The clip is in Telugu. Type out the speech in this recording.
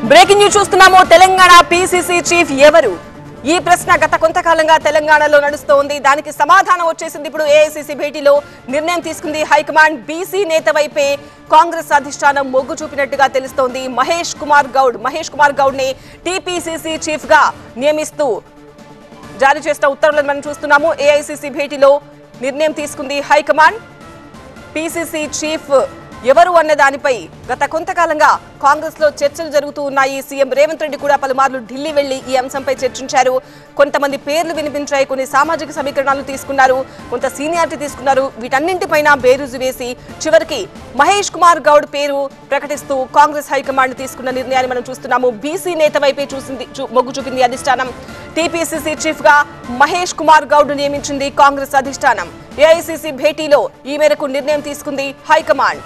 బ్రేకింగ్ న్యూస్ చూస్తున్నాము. తెలంగాణ పీసీసీ చీఫ్ ఎవరు? ఈ ప్రశ్న గత కొంతకాలంగా తెలంగాణలో నడుస్తోంది. దానికి సమాధానం వచ్చేసింది. ఇప్పుడు ఏఐసీసీ భేటీలో నిర్ణయం తీసుకుంది హైకమాండ్. బీసీ నేత వైపే కాంగ్రెస్ అధిష్టానం మొగ్గు చూపినట్టుగా తెలుస్తోంది. మహేష్ కుమార్ గౌడ్ ని టీపీసీసీ చీఫ్ గా నియమిస్తూ జారీ చేసిన ఉత్తర్వులను మనం చూస్తున్నాము. ఏఐసీసీ భేటీలో నిర్ణయం తీసుకుంది హైకమాండ్. పీసీసీ చీఫ్ ఎవరు అన్న దానిపై గత కొంతకాలంగా కాంగ్రెస్ లో చర్చలు జరుగుతూ ఉన్నాయి. సీఎం రేవంత్ రెడ్డి కూడా పలుమార్లు ఢిల్లీ వెళ్లి ఈ అంశంపై చర్చించారు. కొంతమంది పేర్లు వినిపించాయి, కొన్ని సామాజిక సమీకరణాలు తీసుకున్నారు, కొంత సీనియారిటీ తీసుకున్నారు. వీటన్నింటిపైన బేరుజు వేసి చివరికి మహేష్ కుమార్ గౌడ్ పేరు ప్రకటిస్తూ కాంగ్రెస్ హైకమాండ్ తీసుకున్న నిర్ణయాన్ని మనం చూస్తున్నాము. బీసీ నేత వైపే మొగ్గు చూపింది అధిష్టానం. టీపీసీసీ చీఫ్ గా మహేష్ కుమార్ గౌడ్ నియమించింది కాంగ్రెస్ అధిష్టానం. ఏఐసీసీ భేటీలో ఈ మేరకు నిర్ణయం తీసుకుంది హైకమాండ్.